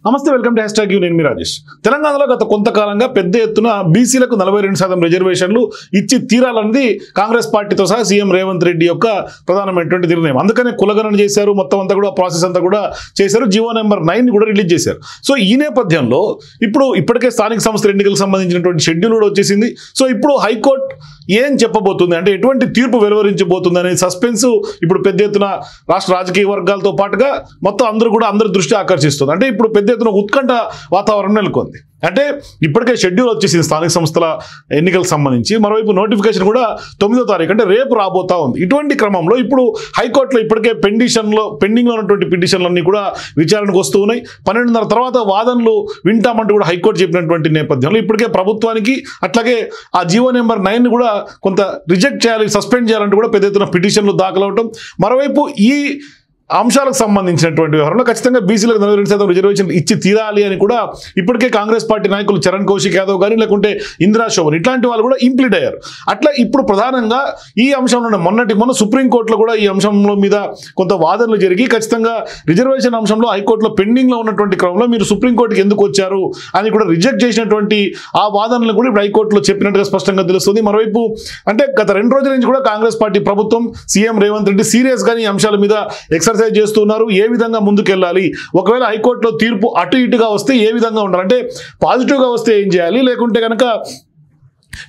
నమస్తే, welcome to hashtag you. నేను మీ రాజేష్. తెలంగాణలో గత కొంతకాలంగా పెద్ద ఎత్తున బీసీలకు 42% రిజర్వేషన్లు ఇచ్చి తీరాలన్నది కాంగ్రెస్ పార్టీతో సహా సీఎం రేవంత్ రెడ్డి యొక్క ప్రధానమైనటువంటి నిర్ణయం. అందుకనే కులగణన చేశారు, మొత్తం అంతా కూడా ప్రాసెస్ అంతా కూడా చేశారు, జీవో నెంబర్ 9 కూడా రిలీజ్ చేశారు. సో ఈ నేపథ్యంలో ఇప్పటికే స్థానిక సంస్థల ఎన్నికలకు సంబంధించినటువంటి షెడ్యూల్ కూడా వచ్చేసింది. సో ఇప్పుడు హైకోర్టు ఏం చెప్పబోతుంది, అంటే ఎటువంటి తీర్పు వెలువరించబోతుంది అనే సస్పెన్స్ ఇప్పుడు పెద్ద ఎత్తున రాష్ట్ర రాజకీయ వర్గాలతో పాటుగా మొత్తం అందరి దృష్టి ఆకర్షిస్తుంది. అంటే ఇప్పుడు పెద్ద ఎత్తున ఉత్కంఠ వాతావరణం నెలకొంది. అంటే ఇప్పటికే షెడ్యూల్ వచ్చేసింది స్థానిక సంస్థల ఎన్నికలకు సంబంధించి. మరోవైపు నోటిఫికేషన్ కూడా 9వ తారీఖు అంటే రేపు రాబోతా ఉంది. ఇటువంటి క్రమంలో ఇప్పుడు హైకోర్టులో ఇప్పటికే పెండింగ్లో ఉన్నటువంటి పిటిషన్లన్నీ కూడా విచారణకు వస్తూ ఉన్నాయి. 12:30 తర్వాత వాదనలు వింటామంటూ కూడా హైకోర్టు చెప్పినటువంటి నేపథ్యంలో ఇప్పటికే ప్రభుత్వానికి అట్లాగే ఆ జీవో నెంబర్ 9 కూడా కొంత రిజెక్ట్ చేయాలి, సస్పెండ్ చేయాలంటూ కూడా పెద్ద ఎత్తున పిటిషన్లు దాఖలవటం. మరోవైపు ఈ అంశాలకు సంబంధించినటువంటి వ్యవహారంలో ఖచ్చితంగా బీసీలకు 42% రిజర్వేషన్ ఇచ్చి తీరాలి అని కూడా ఇప్పటికే కాంగ్రెస్ పార్టీ నాయకులు చరణ్ కౌశిక్ యాదవ్ కానీ లేకుంటే ఇందిరా శోభన్ ఇట్లాంటి వాళ్ళు కూడా ఇంప్లీడ్ అయ్యారు. అట్లా ఇప్పుడు ప్రధానంగా ఈ అంశంలో మొన్న సుప్రీంకోర్టులో కూడా ఈ అంశంలో మీద కొంత వాదనలు జరిగి ఖచ్చితంగా రిజర్వేషన్ అంశంలో హైకోర్టులో పెండింగ్లో ఉన్నటువంటి క్రమంలో మీరు సుప్రీంకోర్టుకి ఎందుకు వచ్చారు అని కూడా రిజెక్ట్ చేసినటువంటి ఆ వాదనలు కూడా ఇప్పుడు హైకోర్టులో చెప్పినట్టుగా స్పష్టంగా తెలుస్తుంది. మరోవైపు అంటే గత 2 రోజుల నుంచి కూడా కాంగ్రెస్ పార్టీ ప్రభుత్వం సీఎం రేవంత్ రెడ్డి సీరియస్గా ఈ అంశాల మీద ఎక్సర్సైజ్ చేస్తున్నారు. ఏ విధంగా ముందుకెళ్ళాలి, ఒకవేళ హైకోర్టులో తీర్పు అటు ఇటుగా వస్తే ఏ విధంగా ఉండాలి, అంటే పాజిటివ్గా వస్తే ఏం చేయాలి, లేకుంటే కనుక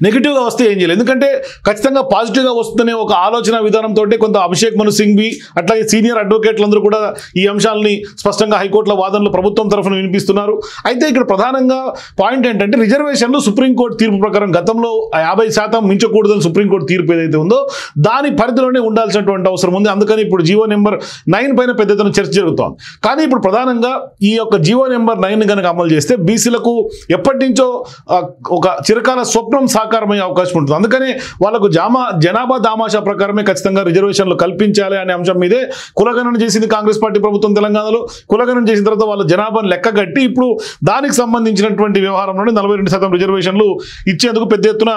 నెగిటివ్గా వస్తే ఏం చేయాలి. ఎందుకంటే ఖచ్చితంగా పాజిటివ్గా వస్తుందనే ఒక ఆలోచన విధానంతో కొంత అభిషేక్ మను సింఘ్వి అట్లాగే సీనియర్ అడ్వకేట్లందరూ కూడా ఈ అంశాలని స్పష్టంగా హైకోర్టులో వాదనలు ప్రభుత్వం తరఫున వినిపిస్తున్నారు. అయితే ఇక్కడ ప్రధానంగా పాయింట్ ఏంటంటే రిజర్వేషన్లు సుప్రీంకోర్టు తీర్పు ప్రకారం గతంలో 50% మించకూడదని సుప్రీంకోర్టు తీర్పు ఏదైతే ఉందో దాని పరిధిలోనే ఉండాల్సినటువంటి అవసరం ఉంది. అందుకని ఇప్పుడు జీవో నెంబర్ 9 పైన పెద్ద ఎత్తున చర్చ జరుగుతోంది. కానీ ఇప్పుడు ప్రధానంగా ఈ యొక్క జీవో నెంబర్ 9 కనుక అమలు చేస్తే బీసీలకు ఎప్పటి నుంచో ఒక చిరకాల స్వప్నం సాకారమయ్యే అవకాశం ఉంటుంది. అందుకనే వాళ్ళకు జనాభా దామాషా ప్రకారమే ఖచ్చితంగా రిజర్వేషన్లు కల్పించాలి అనే అంశం మీదే కులగణన చేసింది కాంగ్రెస్ పార్టీ ప్రభుత్వం తెలంగాణలో. కులగణన చేసిన తర్వాత వాళ్ళ జనాభాను లెక్కగట్టి ఇప్పుడు దానికి సంబంధించినటువంటి వ్యవహారంలోనే 42% రిజర్వేషన్లు ఇచ్చేందుకు పెద్ద ఎత్తున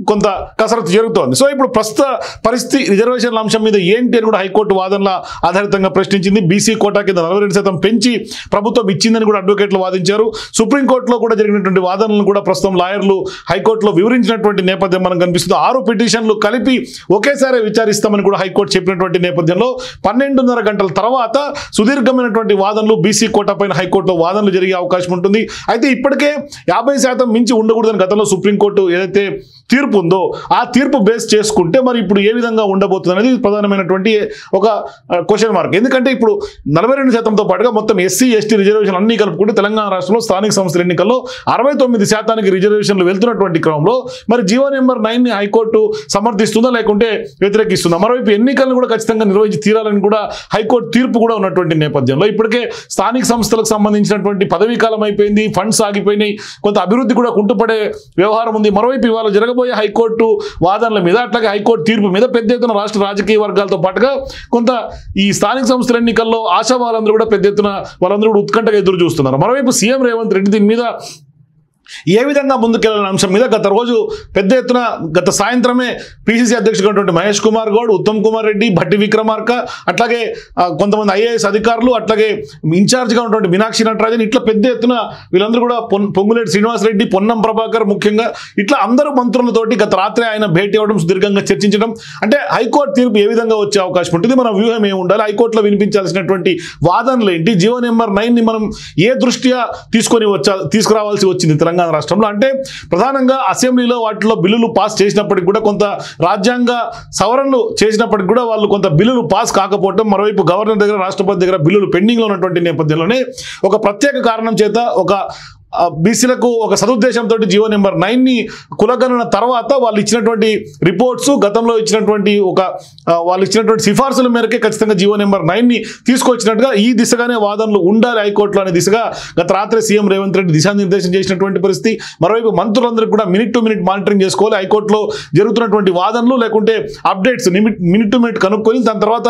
కొంత కసరత్తు జరుగుతోంది. సో ఇప్పుడు ప్రస్తుత పరిస్థితి రిజర్వేషన్ల అంశం మీద ఏంటి అని కూడా హైకోర్టు వాదనల ఆధారితంగా ప్రశ్నించింది. బీసీ కోటా కింద 42% పెంచి ప్రభుత్వం ఇచ్చిందని కూడా అడ్వకేట్లు వాదించారు. సుప్రీంకోర్టులో కూడా జరిగినటువంటి వాదనలను కూడా ప్రస్తుతం లాయర్లు హైకోర్టులో వివరించినటువంటి నేపథ్యం మనకు కనిపిస్తుంది. 6 పిటిషన్లు కలిపి ఒకేసారి విచారిస్తామని కూడా హైకోర్టు చెప్పినటువంటి నేపథ్యంలో 12:30 గంటల తర్వాత సుదీర్ఘమైనటువంటి వాదనలు బీసీ కోటా పైన హైకోర్టులో వాదనలు జరిగే అవకాశం ఉంటుంది. అయితే ఇప్పటికే 50% మించి ఉండకూడదని గతంలో సుప్రీంకోర్టు ఏదైతే తీర్పు ఉందో ఆ తీర్పు బేస్ చేసుకుంటే మరి ఇప్పుడు ఏ విధంగా ఉండబోతుంది అనేది ప్రధానమైనటువంటి ఒక క్వశ్చన్ మార్క్. ఎందుకంటే ఇప్పుడు 42%తో పాటుగా మొత్తం ఎస్సీ ఎస్టీ రిజర్వేషన్ అన్ని కలుపుకుంటే తెలంగాణ రాష్ట్రంలో స్థానిక సంస్థల ఎన్నికల్లో 69% రిజర్వేషన్లు వెళ్తున్నటువంటి క్రమంలో మరి జీవో నెంబర్ 9ని హైకోర్టు సమర్థిస్తుందా లేకుంటే వ్యతిరేకిస్తుందా? మరోవైపు ఎన్నికలను కూడా ఖచ్చితంగా నిర్వహించి తీరాలని కూడా హైకోర్టు తీర్పు కూడా ఉన్నటువంటి నేపథ్యంలో ఇప్పటికే స్థానిక సంస్థలకు సంబంధించినటువంటి పదవీ కాలం అయిపోయింది, ఫండ్స్ ఆగిపోయినాయి, కొంత అభివృద్ధి కూడా కుంటుపడే వ్యవహారం ఉంది. మరోవైపు ఇవాళ జరగబోయే హైకోర్టు వాదనల మీద అట్లాగే హైకోర్టు తీర్పు మీద పెద్ద ఎత్తున రాష్ట్ర రాజకీయ వర్గాలతో పాటుగా కొంత ఈ స్థానిక సంస్థల ఎన్నికల్లో ఆశా వాళ్ళందరూ కూడా పెద్ద ఎత్తున వాళ్ళందరూ కూడా ఉత్కంఠగా ఎదురు చూస్తున్నారు. మరోవైపు సీఎం రేవంత్ రెడ్డి దీని మీద ఏ విధంగా ముందుకెళ్లాలనే అంశం మీద గత సాయంత్రమే పిసిసి అధ్యక్షుడు మహేష్ కుమార్ గౌడ్, ఉత్తమ్ కుమార్ రెడ్డి, భట్టి విక్రమార్క అట్లాగే కొంతమంది ఐఏఎస్ అధికారులు అట్లాగే ఇన్ఛార్జ్గా ఉన్నటువంటి మీనాక్షి నటరాజన్ ఇట్లా పెద్ద ఎత్తున వీళ్ళందరూ కూడా పొంగులేటి శ్రీనివాసరెడ్డి, పొన్నం ప్రభాకర్ ముఖ్యంగా ఇట్లా అందరూ మంత్రులతోటి గత రాత్రి ఆయన భేటీ అవ్వడం, సుదీర్ఘంగా చర్చించడం. అంటే హైకోర్టు తీర్పు ఏ విధంగా వచ్చే అవకాశం ఉంటుంది, మన వ్యూహం ఏమి ఉండాలి, హైకోర్టులో వినిపించాల్సినటువంటి వాదనలు ఏంటి, జీవో నెంబర్ 9ని మనం ఏ దృష్ట్యా తీసుకురావాల్సి వచ్చింది తెలంగాణ రాష్ట్రంలో. అంటే ప్రధానంగా అసెంబ్లీలో వాటిలో బిల్లులు పాస్ చేసినప్పటికీ కూడా కొంత రాజ్యాంగ సవరణలు చేసినప్పటికీ కూడా వాళ్ళు కొంత బిల్లులు పాస్ కాకపోవడం, మరోవైపు గవర్నర్ దగ్గర రాష్ట్రపతి దగ్గర బిల్లులు పెండింగ్లో ఉన్నటువంటి నేపథ్యంలోనే ఒక ప్రత్యేక కారణం చేత ఒక బీసీలకు ఒక సదుద్దేశంతో జీవో నెంబర్ 9ని కులగణన తర్వాత వాళ్ళు ఇచ్చినటువంటి రిపోర్ట్స్, గతంలో ఇచ్చినటువంటి వాళ్ళు ఇచ్చినటువంటి సిఫార్సుల మేరకే ఖచ్చితంగా జీవో నెంబర్ 9ని తీసుకొచ్చినట్టుగా ఈ దిశగానే వాదనలు ఉండాలి హైకోర్టులో అనే దిశగా గత రాత్రి సీఎం రేవంత్ రెడ్డి దిశానిర్దేశం చేసినటువంటి పరిస్థితి. మరోవైపు మంత్రులందరూ కూడా మినిట్ టు మినిట్ మానిటరింగ్ చేసుకోవాలి, హైకోర్టులో జరుగుతున్నటువంటి వాదనలు లేకుంటే అప్డేట్స్ మినిట్ టు మినిట్ కనుక్కొని దాని తర్వాత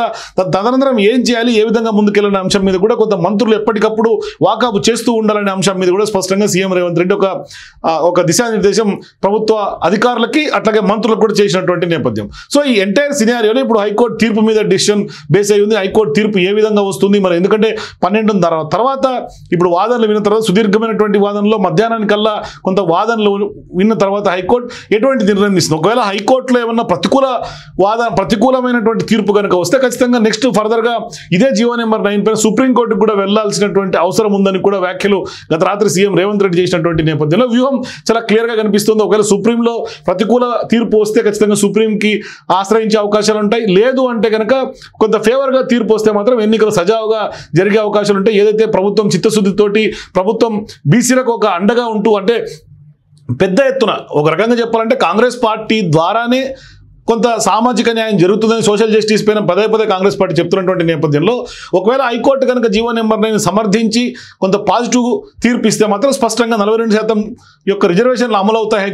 తదనంతరం ఏం చేయాలి, ఏ విధంగా ముందుకెళ్ళిన అంశం మీద కూడా కొంత మంత్రులు ఎప్పటికప్పుడు వాకబు చేస్తూ ఉండాలనే అంశం మీద కూడా స్పష్టంగా సీఎం రేవంత్ రెడ్డి ఒక దిశానిర్దేశం ప్రభుత్వ అధికారులకి అట్లాగే మంత్రులకు కూడా చేసినటువంటి నేపథ్యం. సో ఈ ఎంటైర్ సినారియోలో ఇప్పుడు హైకోర్టు తీర్పు మీద డిసిషన్ బేస్ అయి ఉంది. హైకోర్టు తీర్పు ఏ విధంగా వస్తుంది మరి, ఎందుకంటే 12 తర్వాత ఇప్పుడు వాదనలు విన్న తర్వాత సుదీర్ఘమైనటువంటి వాదనలో మధ్యాహ్నానికల్లా కొంత వాదనలు విన్న తర్వాత హైకోర్టు ఎటువంటి నిర్ణయం తీసుకుంది. ఒకవేళ హైకోర్టులో ఏమన్నా ప్రతికూలమైనటువంటి తీర్పు కనుక వస్తే ఖచ్చితంగా నెక్స్ట్ ఫర్దర్గా ఇదే జీవో నెంబర్ 9 పైన సుప్రీంకోర్టుకు కూడా వెళ్లాల్సినటువంటి అవసరం ఉందని కూడా వ్యాఖ్యలు గత రాత్రి సీఎం రేవంత్ రెడ్డి చేసినటువంటి నేపథ్యంలో వ్యూహం చాలా క్లియర్గా కనిపిస్తుంది. ఒకవేళ సుప్రీంలో ప్రతికూల తీర్పు వస్తే ఖచ్చితంగా సుప్రీంకి ఆశ్రయించే అవకాశాలు ఉంటాయి. లేదు అంటే కనుక కొంత ఫేవర్గా తీర్పు వస్తే మాత్రం ఎన్నికలు సజావుగా జరిగే అవకాశాలు ఉంటాయి. ఏదైతే ప్రభుత్వం చిత్తశుద్ధితోటి ప్రభుత్వం బీసీలకు ఒక అండగా ఉంటూ, అంటే పెద్ద ఎత్తున ఒక రకంగా చెప్పాలంటే కాంగ్రెస్ పార్టీ ద్వారానే కొంత సామాజిక న్యాయం జరుగుతుందని సోషల్ జస్టిస్ పైన పదే కాంగ్రెస్ పార్టీ చెప్తున్నటువంటి నేపథ్యంలో ఒకవేళ హైకోర్టు కనుక జీవో నెంబర్ 9 సమర్థించి కొంత పాజిటివ్ తీర్పు ఇస్తే మాత్రం స్పష్టంగా 42% యొక్క రిజర్వేషన్లు అమలు అవుతాయి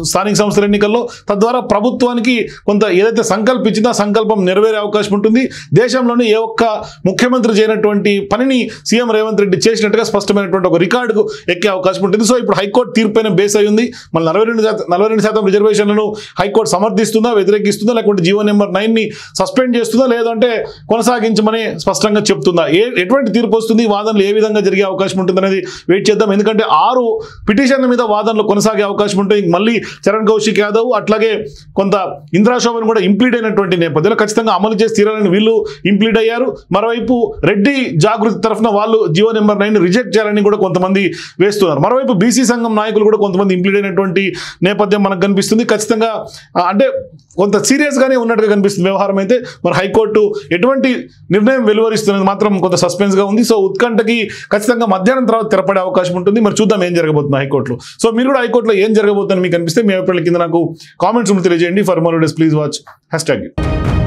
స్థానిక సంస్థల ఎన్నికల్లో. తద్వారా ప్రభుత్వానికి కొంత ఏదైతే సంకల్పించిందో ఆ సంకల్పం నెరవేరే అవకాశం ఉంటుంది. దేశంలోని ఏ ఒక్క ముఖ్యమంత్రి చేయనటువంటి పనిని సీఎం రేవంత్ రెడ్డి చేసినట్టుగా స్పష్టమైనటువంటి ఒక రికార్డుకు ఎక్కే అవకాశం ఉంటుంది. సో ఇప్పుడు హైకోర్టు తీర్పు పైన బేస్ అయి ఉంది. మళ్ళీ 42% రిజర్వేషన్లను హైకోర్టు సమర్థిస్తుందా, వ్యతిరేకిస్తుందా, లేకుంటే జీవో నెంబర్ 9ని సస్పెండ్ చేస్తుందా, లేదంటే కొనసాగించమని స్పష్టంగా చెప్తుందా, ఎటువంటి తీర్పు వస్తుంది, వాదనలు ఏ విధంగా జరిగే అవకాశం ఉంటుంది అనేది వెయిట్ చేద్దాం. ఎందుకంటే 6 పిటిషన్ల మీద వాదనలు కొనసాగే అవకాశం ఉంటుంది. మళ్ళీ చరణ్ కౌశిక్ యాదవ్ అట్లాగే కొంత ఇంద్రాశోభన్ కూడా ఇంప్లీడ్ అయినటువంటి నేపథ్యంలో ఖచ్చితంగా అమలు చేసి తీరాలని వీళ్ళు ఇంప్లీడ్ అయ్యారు. మరోవైపు రెడ్డి జాగృతి తరఫున వాళ్ళు జీవో నెంబర్ 9 రిజెక్ట్ చేయాలని కూడా కొంతమంది వేస్తున్నారు. మరోవైపు బీసీ సంఘం నాయకులు కూడా కొంతమంది ఇంప్లీడ్ అయినటువంటి నేపథ్యం మనకు కనిపిస్తుంది. ఖచ్చితంగా అంటే కొంత సీరియస్గానే ఉన్నట్టుగా కనిపిస్తుంది వ్యవహారం అయితే. మరి హైకోర్టు ఎటువంటి నిర్ణయం వెలువరిస్తున్నది మాత్రం కొంత సస్పెన్స్గా ఉంది. సో ఉత్కంఠకి ఖచ్చితంగా మధ్యాహ్నం తర్వాత తెరపడే అవకాశం ఉంటుంది. మరి చూద్దాం ఏం జరగబోతుంది హైకోర్టులో. సో మీరు కూడా హైకోర్టులో ఏం జరగబోతుందని మీకు అనిపిస్తే మీ అభిప్రాయాల కింద నాకు కామెంట్స్ తెలియజేయండి. For more videos please watch #.